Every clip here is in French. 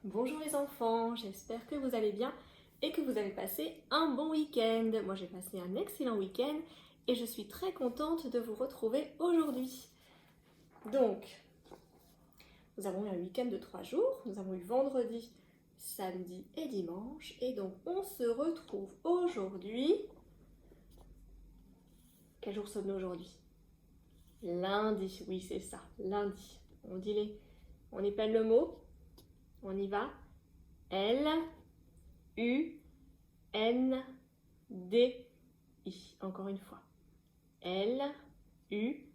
Bonjour les enfants, j'espère que vous allez bien et que vous avez passé un bon week-end. Moi j'ai passé un excellent week-end et je suis très contente de vous retrouver aujourd'hui. Donc, nous avons eu un week-end de 3 jours, nous avons eu vendredi, samedi et dimanche et donc on se retrouve aujourd'hui. Quel jour sommes-nous aujourd'hui? Lundi, oui c'est ça, lundi. On épelle le mot, on y va. L-U-N-D-I. Encore une fois. L-U-N-D-I.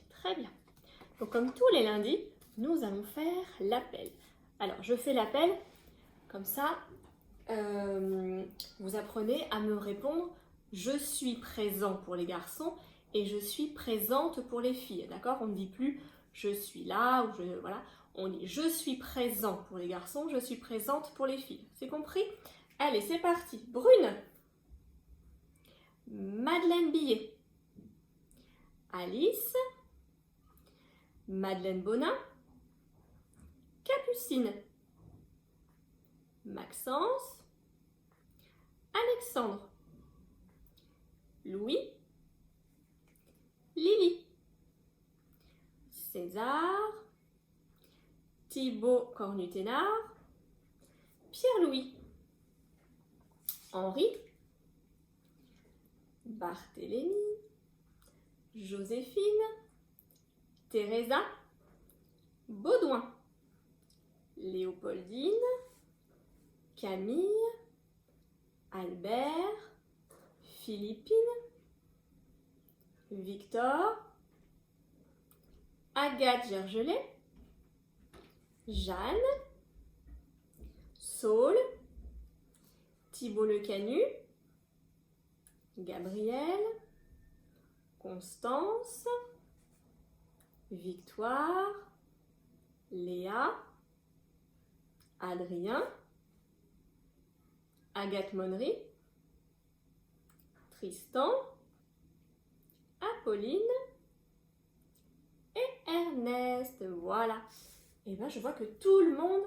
Très bien. Donc comme tous les lundis, nous allons faire l'appel. Alors je fais l'appel, comme ça, vous apprenez à me répondre « Je suis présent » pour les garçons et « Je suis présente » pour les filles. D'accord? On ne dit plus « Je suis là » ou « Voilà ». On dit « Je suis présent » pour les garçons, « Je suis présente » pour les filles. C'est compris? Allez, c'est parti. Brune. Madeleine Billet. Alice. Madeleine Bonin. Capucine. Maxence. Alexandre. Louis. Lily. César. Thibaut Cornuténard. Pierre-Louis. Henri. Barthélémy. Joséphine. Teresa. Baudouin. Léopoldine. Camille. Albert. Philippine. Victor. Agathe Gergelet. Jeanne. Saul. Thibaut Lecanu. Gabriel. Constance. Victoire. Léa. Adrien. Agathe Monnery. Tristan. Apolline. Et Ernest. Voilà. Et bien, je vois que tout le monde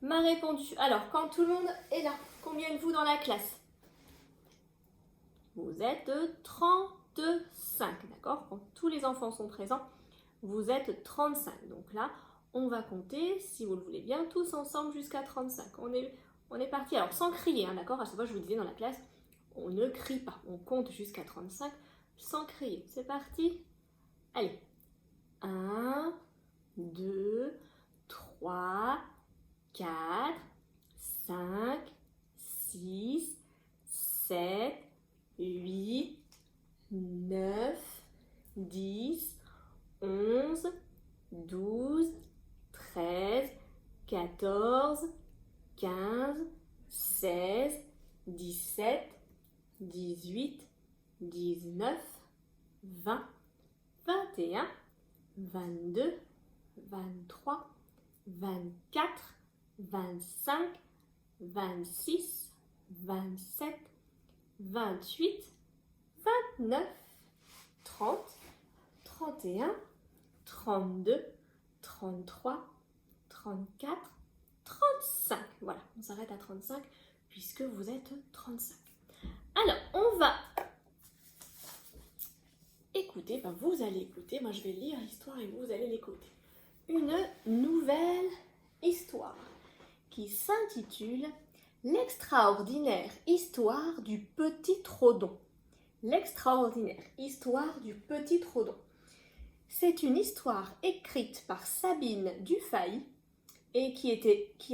m'a répondu. Alors, quand tout le monde est là, combien de vous dans la classe? Vous êtes 35, d'accord? Quand tous les enfants sont présents, vous êtes 35. Donc là, on va compter, si vous le voulez bien, tous ensemble jusqu'à 35. On est parti. Alors, sans crier, hein, d'accord? À chaque fois, je vous disais dans la classe, on ne crie pas. On compte jusqu'à 35 sans crier. C'est parti? Allez. 1, 2, 3, 4, 5, 6, 7, 8, 9, 10, 11, 12, 13, 14, 15, 16, 17, 18, 19, 20, 21, 22, 23, 24, 25, 26, 27, 28, 29, 30, 31, 32, 33, 34, 35. Voilà, on s'arrête à 35 puisque vous êtes 35. Alors, on va écouter, enfin vous allez écouter, moi je vais lire l'histoire et vous allez l'écouter. Une nouvelle histoire qui s'intitule L'extraordinaire histoire du petit Trodon. L'extraordinaire histoire du petit Trodon. C'est une histoire écrite par Sabine Dufay et qui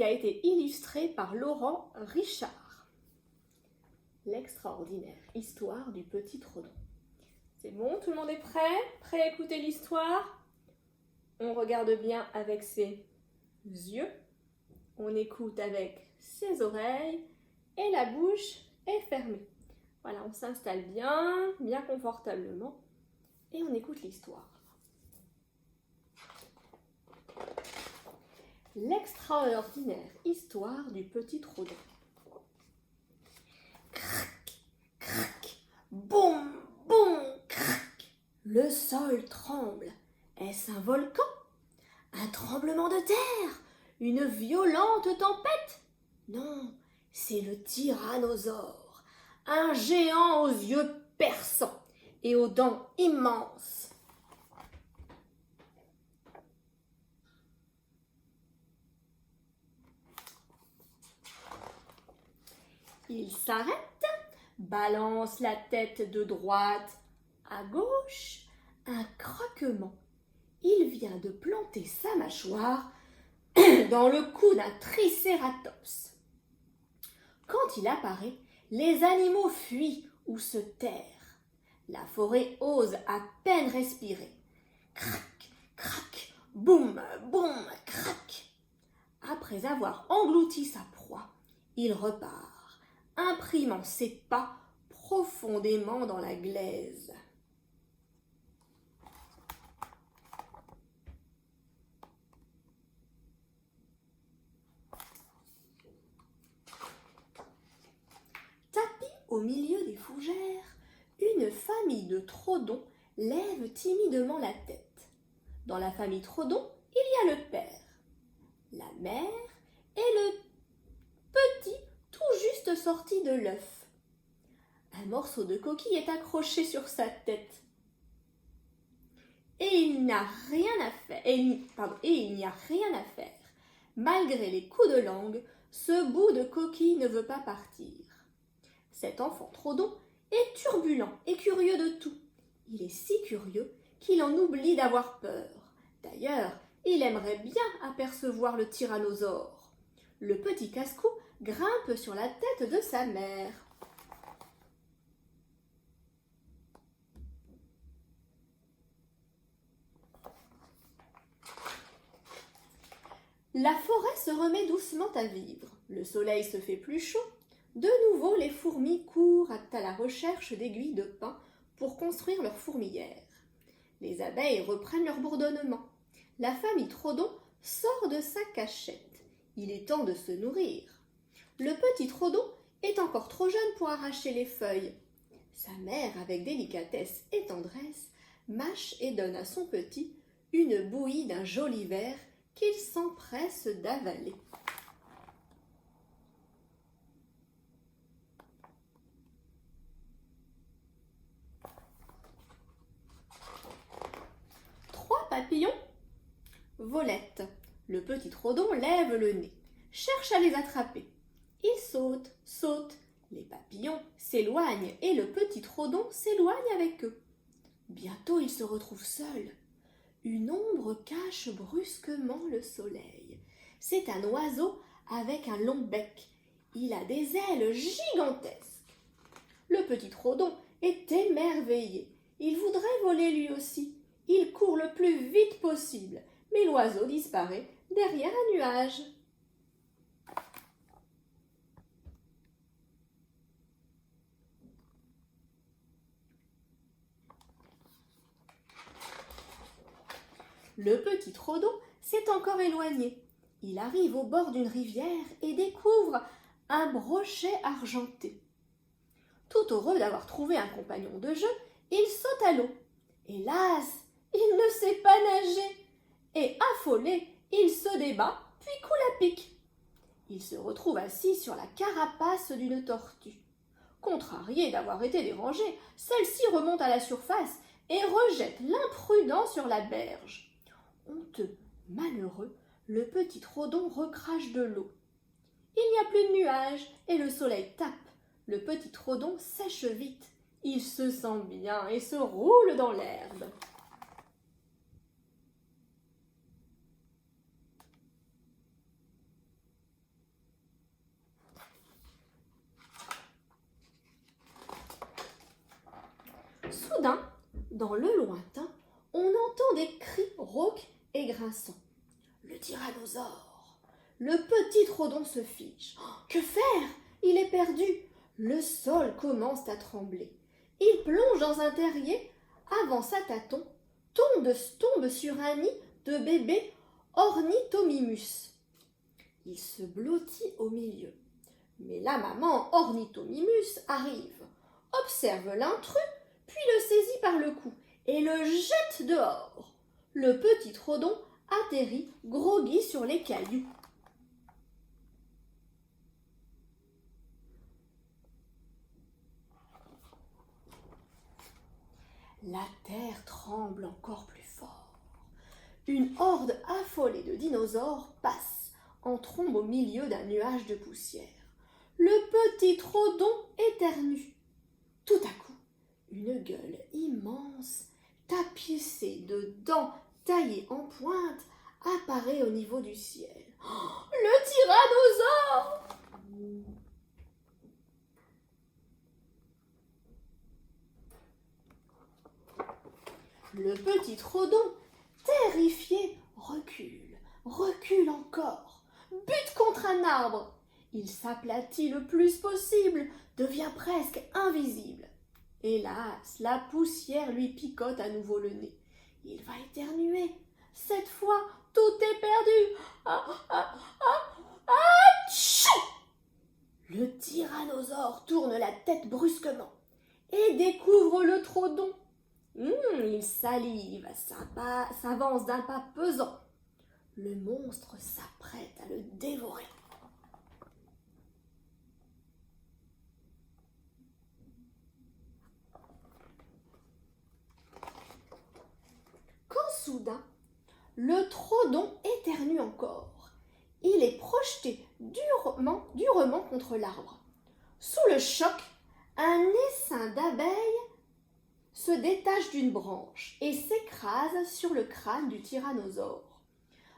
a été illustrée par Laurent Richard. L'extraordinaire histoire du petit Trodon. C'est bon, tout le monde est prêt? Prêt à écouter l'histoire? On regarde bien avec ses yeux, on écoute avec ses oreilles et la bouche est fermée. Voilà, on s'installe bien, bien confortablement et on écoute l'histoire. L'extraordinaire histoire du petit Trodon. Crac, crac, boum, boum, crac. Le sol tremble. Est-ce un volcan? Un tremblement de terre, une violente tempête. Non, c'est le tyrannosaure, un géant aux yeux perçants et aux dents immenses. Il s'arrête, balance la tête de droite à gauche, un craquement. Il vient de planter sa mâchoire dans le cou d'un tricératops. Quand il apparaît, les animaux fuient ou se terrent. La forêt ose à peine respirer. Crac, crac, boum, boum, crac. Après avoir englouti sa proie, il repart, imprimant ses pas profondément dans la glaise. Tapis au milieu des fougères, une famille de trodons lève timidement la tête. Dans la famille Trodon, il y a le père, la mère et le petit tout juste sorti de l'œuf. Un morceau de coquille est accroché sur sa tête. Et il n'y a rien à faire. Malgré les coups de langue, ce bout de coquille ne veut pas partir. Cet enfant Trodon est turbulent et curieux de tout. Il est si curieux qu'il en oublie d'avoir peur. D'ailleurs, il aimerait bien apercevoir le tyrannosaure. Le petit casse-cou grimpe sur la tête de sa mère. La forêt se remet doucement à vivre. Le soleil se fait plus chaud. De nouveau, les fourmis courent à la recherche d'aiguilles de pin pour construire leur fourmilière. Les abeilles reprennent leur bourdonnement. La famille Trodon sort de sa cachette. Il est temps de se nourrir. Le petit Trodon est encore trop jeune pour arracher les feuilles. Sa mère, avec délicatesse et tendresse, mâche et donne à son petit une bouillie d'un joli verre qu'il s'empresse d'avaler. Trois papillons volettent. Le petit Trodon lève le nez, cherche à les attraper. Il saute, saute. Les papillons s'éloignent et le petit Trodon s'éloigne avec eux. Bientôt il se retrouve seul. Une ombre cache brusquement le soleil. C'est un oiseau avec un long bec. Il a des ailes gigantesques. Le petit Trodon est émerveillé. Il voudrait voler lui aussi. Il court le plus vite possible, mais l'oiseau disparaît derrière un nuage. Le petit Trodon s'est encore éloigné. Il arrive au bord d'une rivière et découvre un brochet argenté. Tout heureux d'avoir trouvé un compagnon de jeu, il saute à l'eau. Hélas, il ne sait pas nager. Et affolé, il se débat, puis coule à pic. Il se retrouve assis sur la carapace d'une tortue. Contrariée d'avoir été dérangée, celle-ci remonte à la surface et rejette l'imprudent sur la berge. Honteux, malheureux, le petit Trodon recrache de l'eau. Il n'y a plus de nuages et le soleil tape. Le petit Trodon sèche vite. Il se sent bien et se roule dans l'herbe. Soudain, dans le lointain, on entend des cris rauques et grinçants. Le tyrannosaure. Le petit Trodon se fige. Oh, que faire? Il est perdu. Le sol commence à trembler. Il plonge dans un terrier, avance à tâtons, tombe sur un nid de bébé Ornithomimus. Il se blottit au milieu. Mais la maman Ornithomimus arrive, observe l'intrus, puis le saisit par le cou et le jette dehors. Le petit Trodon atterrit groggy sur les cailloux. La terre tremble encore plus fort. Une horde affolée de dinosaures passe en trombe au milieu d'un nuage de poussière. Le petit Trodon éternue. Tout à coup, une gueule immense, tapissée de dents taillées en pointe, apparaît au niveau du ciel. Oh, le tyrannosaure! Le petit Trodon, terrifié, recule encore, bute contre un arbre. Il s'aplatit le plus possible, devient presque invisible. Hélas, la poussière lui picote à nouveau le nez. Il va éternuer. Cette fois, tout est perdu. Tchou! Le tyrannosaure tourne la tête brusquement et découvre le Trodon. Il salive, s'avance d'un pas pesant. Le monstre s'apprête à le dévorer. Quand soudain, le Trodon éternue encore. Il est projeté durement contre l'arbre. Sous le choc, un essaim d'abeilles se détache d'une branche et s'écrase sur le crâne du tyrannosaure.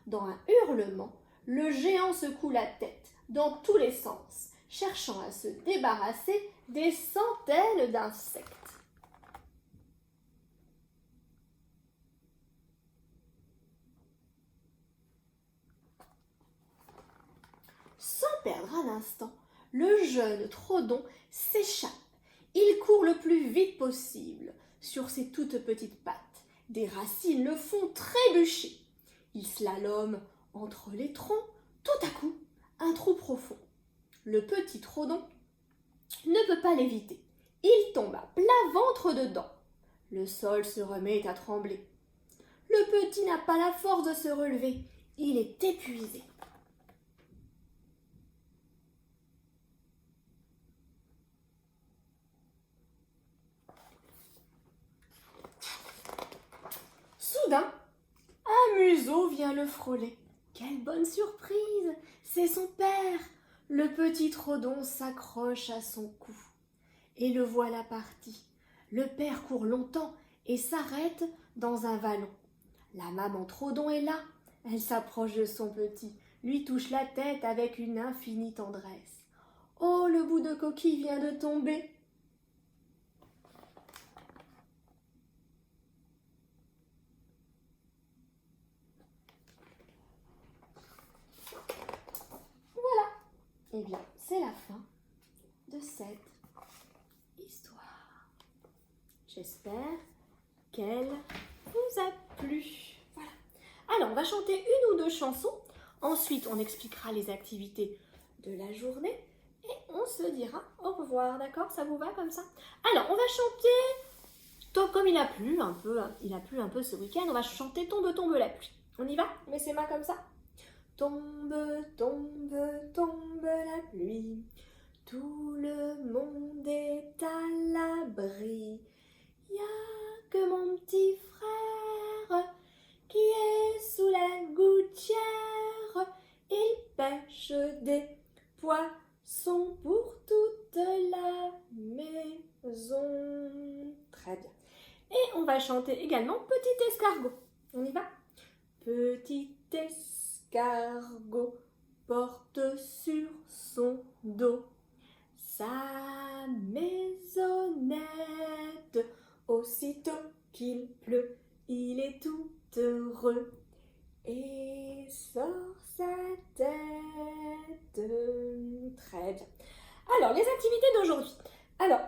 Dans un hurlement, le géant secoue la tête dans tous les sens, cherchant à se débarrasser des centaines d'insectes. Sans perdre un instant, le jeune Trodon s'échappe. Il court le plus vite possible sur ses toutes petites pattes. Des racines le font trébucher. Il slalome entre les troncs. Tout à coup, un trou profond. Le petit Trodon ne peut pas l'éviter. Il tombe à plat ventre dedans. Le sol se remet à trembler. Le petit n'a pas la force de se relever. Il est épuisé. Soudain, un museau vient le frôler. Quelle bonne surprise! C'est son père! Le petit Trodon s'accroche à son cou. Et le voilà parti. Le père court longtemps et s'arrête dans un vallon. La maman Trodon est là. Elle s'approche de son petit, lui touche la tête avec une infinie tendresse. Oh, le bout de coquille vient de tomber! Eh bien, c'est la fin de cette histoire. J'espère qu'elle vous a plu. Voilà. Alors, on va chanter une ou deux chansons. Ensuite, on expliquera les activités de la journée. Et on se dira au revoir, d'accord? Ça vous va comme ça? Alors, on va chanter, comme il a plu un peu ce week-end, on va chanter Tombe, tombe la pluie. On y va? On met ses mains comme ça? Tombe, tombe, tombe la pluie, tout le monde est à l'abri. Y a que mon petit frère qui est sous la gouttière. Il pêche des poissons pour toute la maison. Très bien. Et on va chanter également Petit escargot. On y va? Petit escargot porte sur son dos sa maisonnette. Aussitôt qu'il pleut, il est tout heureux et sort sa tête. Très bien. Alors, les activités d'aujourd'hui. Alors,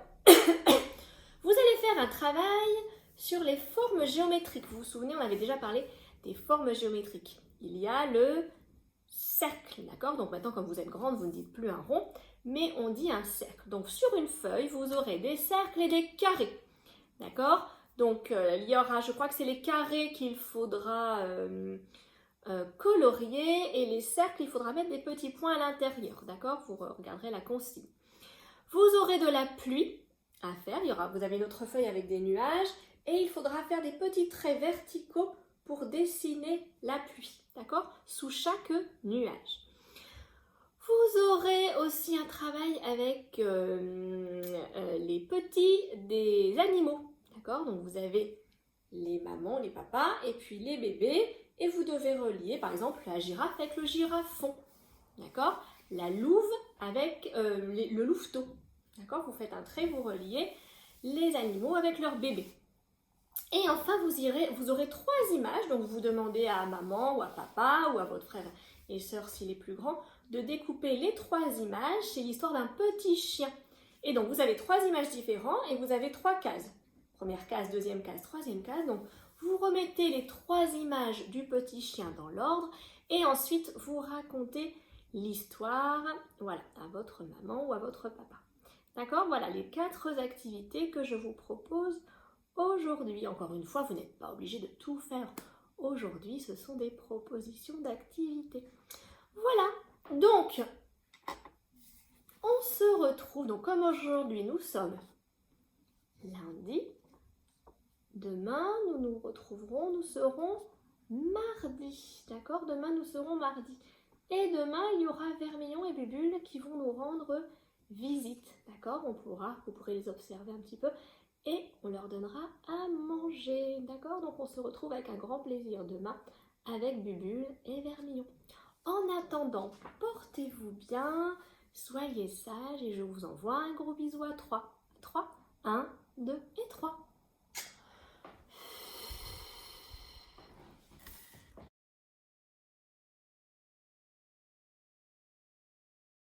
vous allez faire un travail sur les formes géométriques. Vous vous souvenez, on avait déjà parlé des formes géométriques. Il y a le cercle, d'accord? Donc maintenant, comme vous êtes grande, vous ne dites plus un rond, mais on dit un cercle. Donc sur une feuille, vous aurez des cercles et des carrés, d'accord? Donc il y aura, je crois que c'est les carrés qu'il faudra coloriés et les cercles, il faudra mettre des petits points à l'intérieur, d'accord? Vous regarderez la consigne. Vous aurez de la pluie à faire, vous avez une autre feuille avec des nuages et il faudra faire des petits traits verticaux pour dessiner la pluie, d'accord? Sous chaque nuage. Vous aurez aussi un travail avec les petits des animaux, d'accord? Donc vous avez les mamans, les papas et puis les bébés et vous devez relier par exemple la girafe avec le girafon, d'accord? La louve avec le louveteau, d'accord? Vous faites un trait, vous reliez les animaux avec leurs bébés. Et enfin, vous aurez 3 images, donc vous demandez à maman ou à papa ou à votre frère et sœur s'il est plus grand de découper les 3 images. C'est l'histoire d'un petit chien. Et donc vous avez 3 images différentes et vous avez 3 cases. Première case, deuxième case, troisième case. Donc vous remettez les 3 images du petit chien dans l'ordre et ensuite vous racontez l'histoire, voilà, à votre maman ou à votre papa. D'accord? Voilà les 4 activités que je vous propose aujourd'hui. Encore une fois, vous n'êtes pas obligé de tout faire aujourd'hui, ce sont des propositions d'activités. Voilà, donc on se retrouve, donc comme aujourd'hui nous sommes lundi, demain nous nous retrouverons, nous serons mardi, d'accord? Demain nous serons mardi. Et demain il y aura Vermillon et Bubule qui vont nous rendre visite, d'accord? Vous pourrez les observer un petit peu et on leur donnera à manger, d'accord? Donc on se retrouve avec un grand plaisir demain avec Bubule et Vermillon. En attendant, portez-vous bien, soyez sages et je vous envoie un gros bisou à 3. 3, 1, 2 et 3.